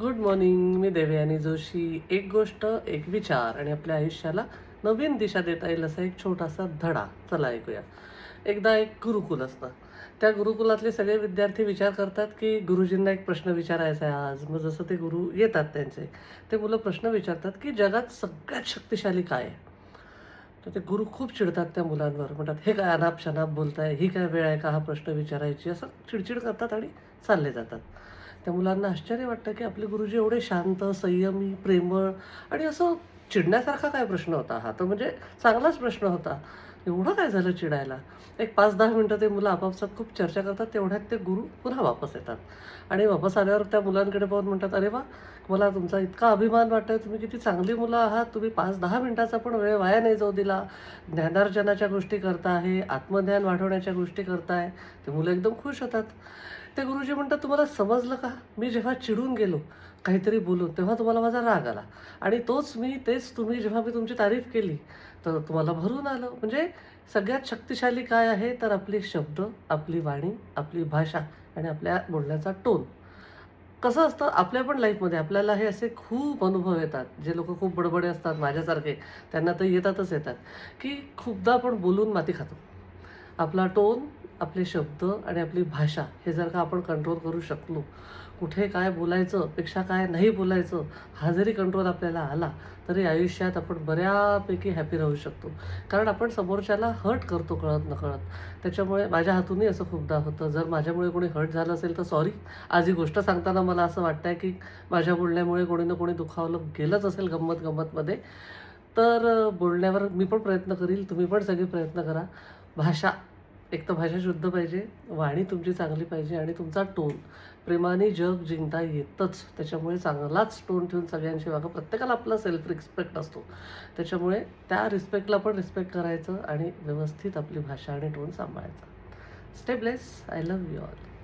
Good morning. मी देवयानी जोशी. एक गोष्ट, एक विचार आणि आपल्या आयुष्याला नवीन दिशा देता येईल असा एक छोटासा धडा. चला ऐकूया. एकदा एक गुरुकुल असतं. त्या गुरुकुलातले सगळे विद्यार्थी विचार करतात, की गुरुजींना एक प्रश्न विचारायचा आहे आज. मग जसं ते गुरु येतात त्यांचे, ते मुलं प्रश्न विचारतात, की जगात सगळ्यात शक्तिशाली काय आहे? तर ते गुरु खूप चिडतात त्या मुलांवर. म्हणतात, "हे काय अनाप-शनाप बोलताय? ही काय वेळ आहे का हा प्रश्न विचारायची?" असं चिडचिड करतात आणि चालले जातात. त्या मुलांना आश्चर्य वाटतं, की आपले गुरुजी एवढे शांत, संयमी, प्रेमळ आणि असं चिडण्यासारखा काय प्रश्न होता हा? तर म्हणजे चांगलाच प्रश्न होता. एवढं काय झालं चिडायला? एक 5-10 मिनिटं ते मुलं आपापसात खूप चर्चा करतात. तेवढ्यात ते गुरु पुन्हा वापस येतात आणि वापस आल्यावर त्या मुलांकडे पाहून म्हणतात, "अरे वाह! मला तुमचा इतका अभिमान वाटतोय. तुम्ही किती चांगली मुलं आहात. तुम्ही 5-10 मिनिटाचा पण वेळ वाया नाही जाऊ दिला. ज्ञानार्जनाच्या गोष्टी करताय, आत्मज्ञान वाढवण्याच्या गोष्टी करताय." ते मुलं एकदम खुश होतात. ते गुरुजी म्हणतात, "तुम्हाला समजलं का? मी जेव्हा चिडून गेलो काहीतरी बोलून, तेव्हा तुम्हाला माझा राग आला आणि तेच तुम्ही जेव्हा मी तुमची तारीफ केली, तर तुम्हाला भरून आलं." म्हणजे सगळ्यात शक्तिशाली काय आहे, तर आपले शब्द, आपली वाणी, आपली भाषा आणि आपल्या बोलण्याचा टोन. कसं असतं आपल्या पण लाईफमध्ये आपल्याला हे असे खूप अनुभव येतात. जे लोकं खूप बडबडे असतात माझ्यासारखे, त्यांना तर येतात, की खूपदा आपण बोलून माती खातो. आपला टोन, आपले शब्द आणि आपली भाषा हे जर का आपण कंट्रोल करू शकलो, कुठे काय बोलायचं, पेक्षा काय नाही बोलायचं, हा जरी कंट्रोल आपल्याला आला, तरी आयुष्यात आपण बऱ्यापैकी हॅपी राहू शकतो. कारण आपण समोरच्याला हर्ट करतो कळत-नकळत. त्याच्यामुळे माझ्या हातूनही असं खूपदा होतं. जर माझ्यामुळे कोणी हर्ट झालं असेल तर सॉरी. आज ही गोष्ट सांगताना मला असं वाटतंय, की माझ्या बोलण्यामुळे कोणी ना कोणी दुखावलं गेलंच असेल गंमत-गंमतमध्ये. तर बोलण्यावर मी पण प्रयत्न करील, तुम्ही पण सगळे प्रयत्न करा. भाषा, एक तर भाषा शुद्ध पाहिजे, वाणी तुमची चांगली पाहिजे आणि तुमचा टोन. प्रेमाने जग जिंकता येतंच. त्याच्यामुळे चांगलाच टोन ठेवून सगळ्यांशी वागा. प्रत्येकाला आपला सेल्फ रिस्पेक्ट असतो. त्याच्यामुळे त्या रिस्पेक्टला पण रिस्पेक्ट करायचं आणि व्यवस्थित आपली भाषा आणि टोन सांभाळायचा. Stay bless. I love you all.